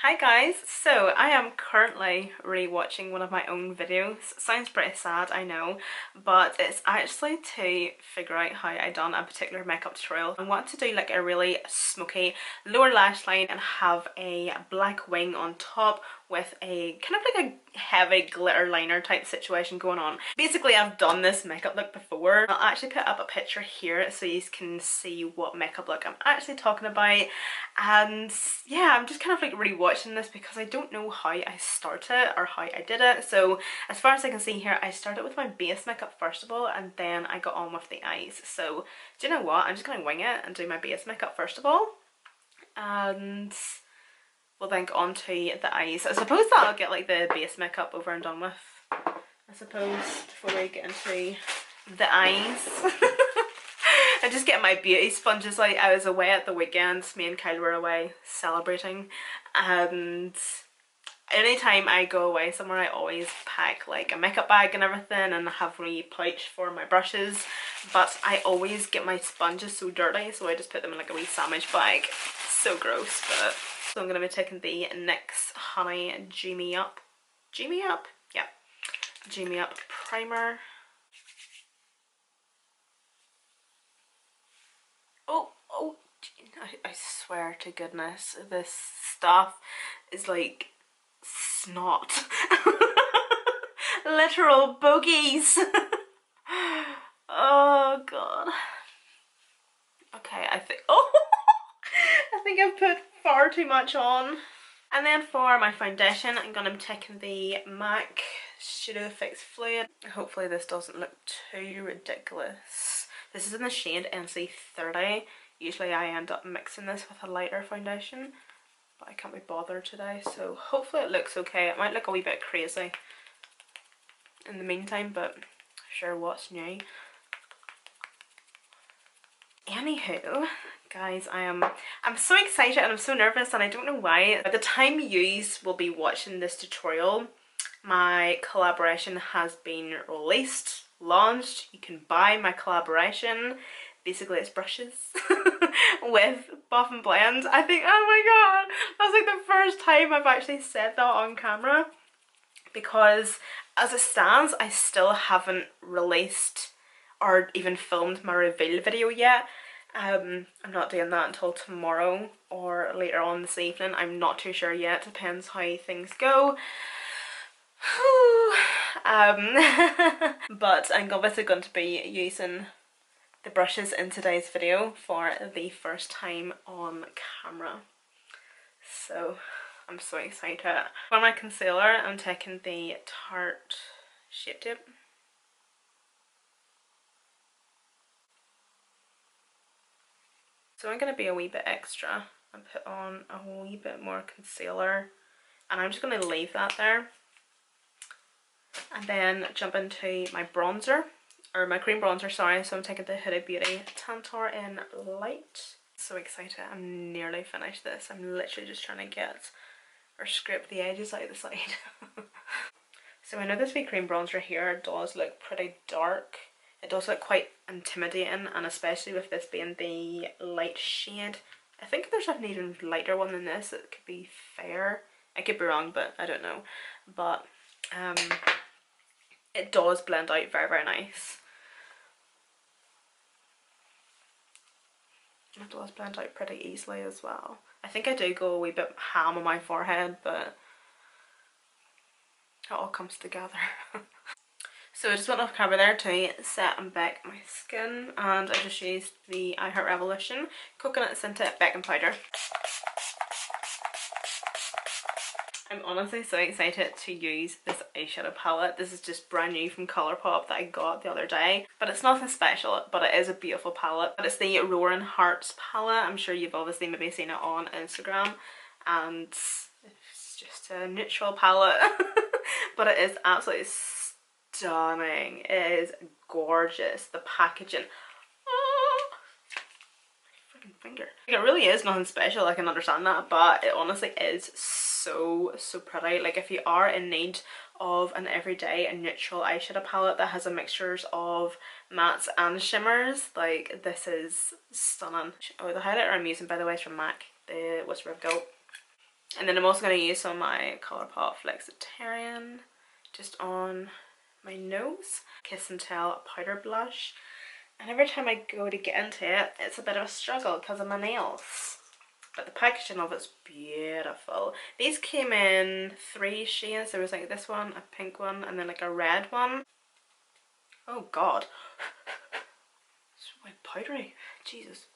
Hi guys, so I am currently rewatching one of my own videos. Sounds pretty sad, I know, but it's actually to figure out how I done a particular makeup tutorial. I want to do like a really smoky lower lash line and have a black wing on top with a kind of like a heavy glitter liner type situation going on. Basically, I've done this makeup look before. I'll actually put up a picture here so you can see what makeup look I'm actually talking about. And yeah, I'm just kind of like rewatching this because I don't know how I started or how I did it. So as far as I can see here, I started with my base makeup first of all, and then I got on with the eyes. So do you know what? I'm just gonna wing it and do my base makeup first of all, and we'll then go on to the eyes. I suppose that I'll get like the base makeup over and done with, I suppose, before we get into the eyes. I'm just getting my beauty sponges out. I was away at the weekend, me and Kyle were away celebrating, and anytime I go away somewhere I always pack like a makeup bag and everything and have a wee pouch for my brushes, but I always get my sponges so dirty, so I just put them in like a wee sandwich bag. So gross. But so I'm going to be taking the NYX Honey G Me Up yeah, G Me Up primer. Oh, I swear to goodness, this stuff is like snot. Literal bogies. Oh god. Okay, I think I've put far too much on. And then for my foundation, I'm gonna be taking the MAC Pseudo Fix Fluid. Hopefully this doesn't look too ridiculous. This is in the shade NC30. Usually I end up mixing this with a lighter foundation, but I can't be bothered today, so hopefully it looks okay. It might look a wee bit crazy in the meantime, but sure, what's new. Anywho, guys, I'm so excited and I'm so nervous, and I don't know why. By the time you will be watching this tutorial, my collaboration has been released, launched. You can buy my collaboration. Basically it's brushes with Buff and Blend. I think, oh my god, that's like the first time I've actually said that on camera, because as it stands I still haven't released or even filmed my reveal video yet. I'm not doing that until tomorrow or later on this evening. I'm not too sure yet, depends how things go. But I'm obviously going to be using the brushes in today's video for the first time on camera, so I'm so excited. For my concealer, I'm taking the Tarte Shape Tape. So I'm going to be a wee bit extra and put on a wee bit more concealer, and I'm just going to leave that there and then jump into my bronzer, or my cream bronzer, sorry. So I'm taking the Huda Beauty Tantor in Light. So excited, I'm nearly finished this. I'm literally just trying to get or scrape the edges out of the side. So I know this wee cream bronzer here does look pretty dark. It does look quite intimidating, and especially with this being the light shade. I think there's an even lighter one than this that could be fair. I could be wrong, but I don't know. But it does blend out very, very nice. It does blend out pretty easily as well. I think I do go a wee bit ham on my forehead, but it all comes together. So I just went off camera there to set and bake my skin, and I just used the I Heart Revolution Coconut Scented Baking Powder. I'm honestly so excited to use this eyeshadow palette. This is just brand new from Colourpop that I got the other day. But it's nothing special, but it is a beautiful palette. But it's the Roaring Hearts palette. I'm sure you've obviously maybe seen it on Instagram. And it's just a neutral palette. But it is absolutely stunning. It is gorgeous. The packaging. Finger. Like, it really is nothing special, I can understand that, but it honestly is so pretty. Like, if you are in need of an everyday and neutral eyeshadow palette that has a mixtures of mattes and shimmers, like, this is stunning. Oh, the highlighter I'm using, by the way, is from MAC, the Whisper of Guilt. And then I'm also going to use some of my Colourpop Flexitarian just on my nose. Kiss and Tell powder blush. And every time I go to get into it, it's a bit of a struggle because of my nails. But the packaging of it's beautiful. These came in 3 shades. There was like this one, a pink one, and then like a red one. Oh god. It's really powdery. Jesus.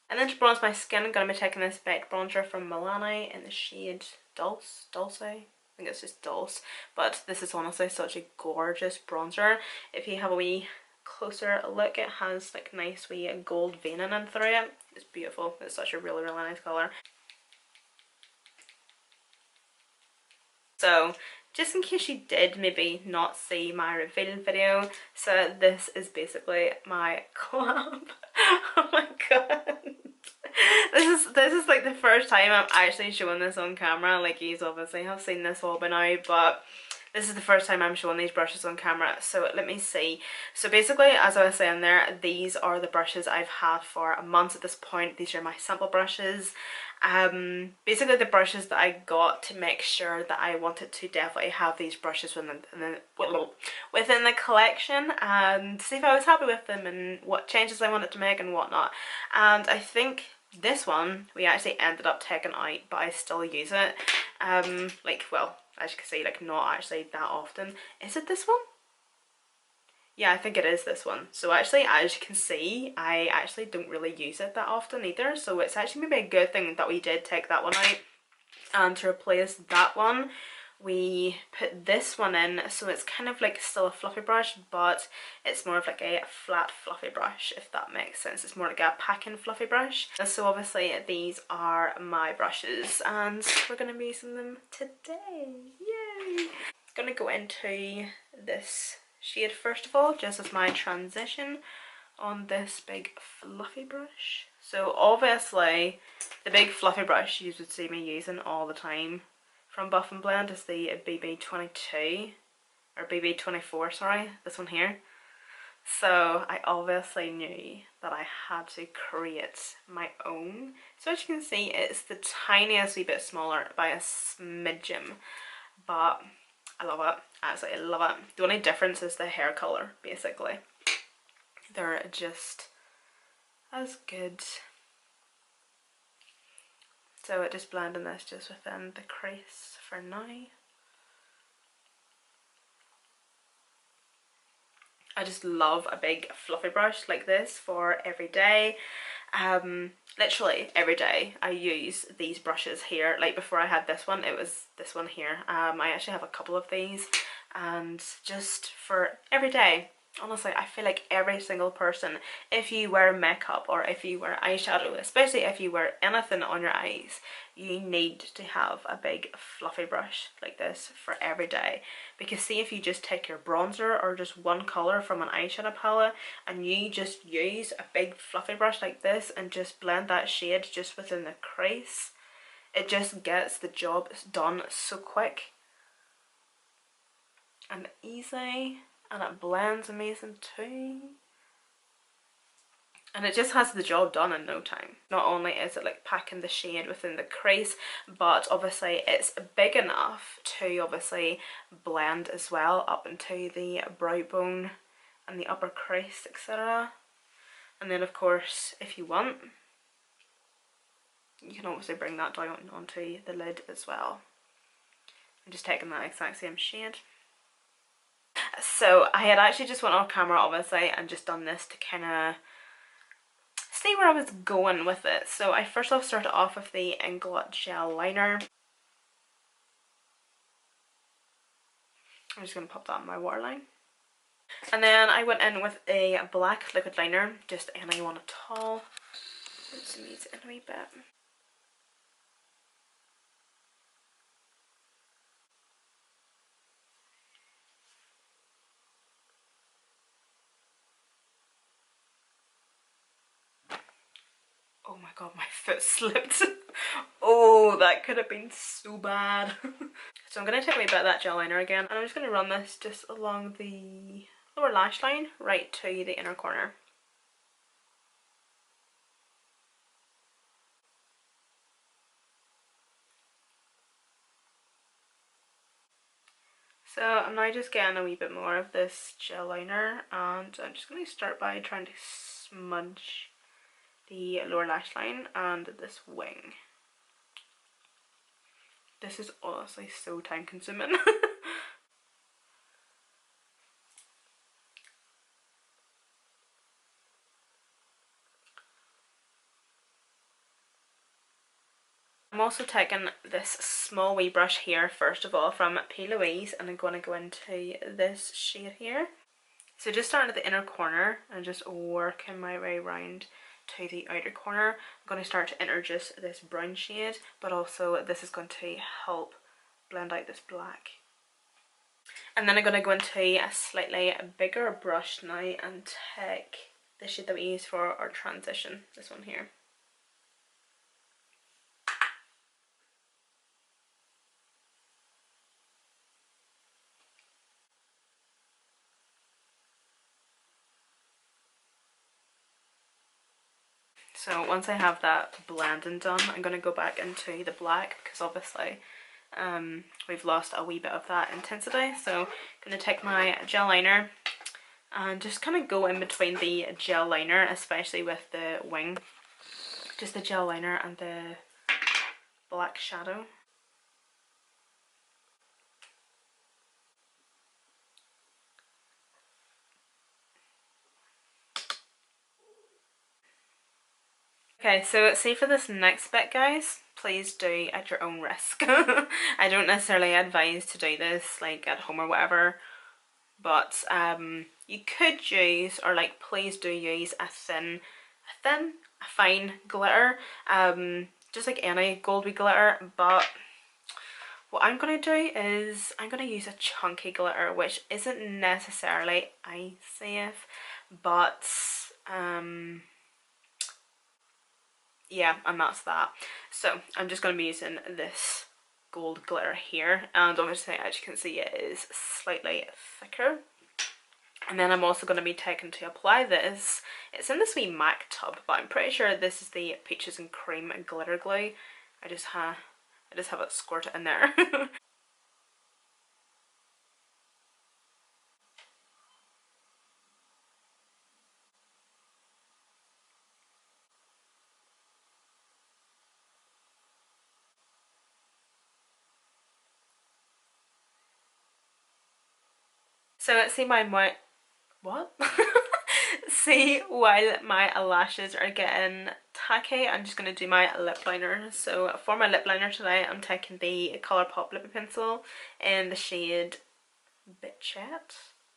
And then to bronze my skin, I'm going to be taking this baked bronzer from Milani in the shade Dulce. I think it's just Dulce. But this is honestly such a gorgeous bronzer. If you have a wee closer look, it has like nice wee gold veining in through it. It's beautiful. It's such a really, really nice colour. So just in case you did maybe not see my reveal video, so this is basically my collab. Oh my god. This is like the first time I'm actually showing this on camera. Like, you obviously have seen this all by now, but this is the first time I'm showing these brushes on camera. So let me see. So basically, as I was saying there, these are the brushes I've had for a month at this point. These are my sample brushes. Basically the brushes that I got to make sure that I wanted to definitely have these brushes within the collection, and see if I was happy with them and what changes I wanted to make and whatnot. And I think this one we actually ended up taking out, but I still use it. Like, well, as you can see, like not actually that often. Is it this one? Yeah, I think it is this one. So actually, as you can see, I actually don't really use it that often either. So it's actually maybe a good thing that we did take that one out. And to replace that one, we put this one in. So it's kind of like still a fluffy brush, but it's more of like a flat fluffy brush, if that makes sense. It's more like a packing fluffy brush. So obviously these are my brushes and we're going to be using them today. Yay! I'm going to go into this shade first of all, just as my transition on this big fluffy brush. So obviously the big fluffy brush you would see me using all the time from Buff and Blend is the BB22 or BB24, sorry, this one here. So I obviously knew that I had to create my own. So as you can see, it's the tiniest wee bit smaller by a smidgen, but I love it. I absolutely love it. The only difference is the hair colour, basically. They're just as good. So it just blending this just within the crease for now. I just love a big fluffy brush like this for every day. Literally every day I use these brushes here. Like before I had this one, it was this one here. I actually have a couple of these, and just for every day. Honestly, I feel like every single person, if you wear makeup or if you wear eyeshadow, especially if you wear anything on your eyes, you need to have a big fluffy brush like this for every day. Because see, if you just take your bronzer or just one colour from an eyeshadow palette and you just use a big fluffy brush like this and just blend that shade just within the crease, it just gets the job done so quick and easy. And it blends amazing too. And it just has the job done in no time. Not only is it like packing the shade within the crease, but obviously it's big enough to obviously blend as well up into the brow bone and the upper crease, etc. And then of course, if you want, you can obviously bring that down onto the lid as well. I'm just taking that exact same shade. So I had actually just went off camera obviously and just done this to kind of see where I was going with it. So I first off started off with the Inklet gel liner. I'm just going to pop that in my waterline. And then I went in with a black liquid liner, just any one at all. Let's zoom it in a wee bit. Oh my god, my foot slipped. Oh, that could have been so bad. So I'm going to take a wee bit of that gel liner again, and I'm just going to run this just along the lower lash line right to the inner corner. So I'm now just getting a wee bit more of this gel liner, and I'm just going to start by trying to smudge the lower lash line and this wing. This is honestly so time consuming. I'm also taking this small wee brush here first of all from P. Louise, and I'm going to go into this shade here. So just starting at the inner corner and just working my way around to the outer corner. I'm going to start to introduce this brown shade, but also this is going to help blend out this black. And then I'm going to go into a slightly bigger brush now and take the shade that we use for our transition, this one here. So once I have that blending done, I'm going to go back into the black because obviously we've lost a wee bit of that intensity. So I'm going to take my gel liner and just kind of go in between the gel liner, especially with the wing, just the gel liner and the black shadow. Okay, so see for this next bit guys, please do at your own risk. I don't necessarily advise to do this like at home or whatever, but you could use, or like please do use a fine glitter, just like any goldy glitter, but what I'm going to do is I'm going to use a chunky glitter, which isn't necessarily eye safe, but yeah, and that's that. So I'm just going to be using this gold glitter here, and obviously as you can see it is slightly thicker. And then I'm also going to be taking to apply this, it's in this wee MAC tub, but I'm pretty sure this is the Peaches and Cream glitter glue. I just have it squirted in there. So see what? See, while my lashes are getting tacky, I'm just going to do my lip liner. So for my lip liner today, I'm taking the Colourpop lippy pencil in the shade Bitchet,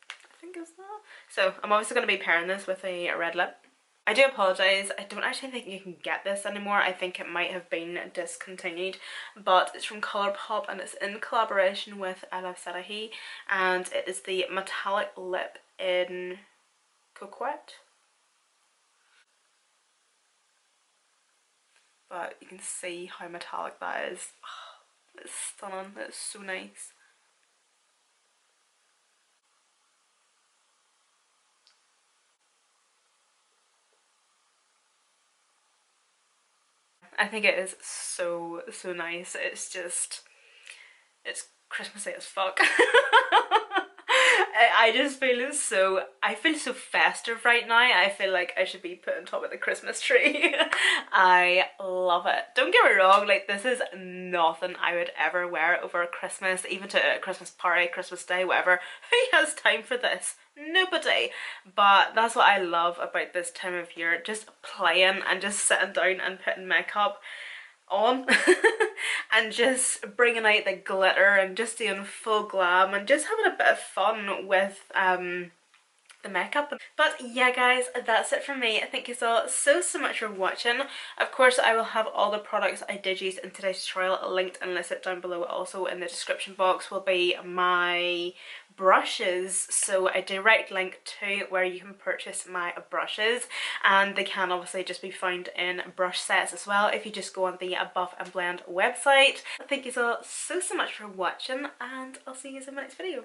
I think is that. So I'm obviously going to be pairing this with a red lip. I do apologise, I don't actually think you can get this anymore. I think it might have been discontinued, but it's from Colourpop and it's in collaboration with emmafleminggg, and it is the metallic lip in Coquette. But you can see how metallic that is. Oh, it's stunning, it's so nice. I think it is so nice. It's just, it's Christmassy as fuck. I just feel so, I feel so festive right now. I feel like I should be put on top of the Christmas tree. I love it. Don't get me wrong, like this is nothing I would ever wear over Christmas, even to a Christmas party, Christmas day, whatever. Who has time for this? Nobody. But that's what I love about this time of year, just playing and just sitting down and putting makeup on and just bringing out the glitter and just doing full glam and just having a bit of fun with the makeup. But yeah guys, that's it from me. Thank you so much for watching. Of course I will have all the products I did use in today's tutorial linked and listed down below. Also in the description box will be my brushes, so a direct link to where you can purchase my brushes, and they can obviously just be found in brush sets as well if you just go on the Buff and Blend website. Thank you so much for watching, and I'll see you in my next video.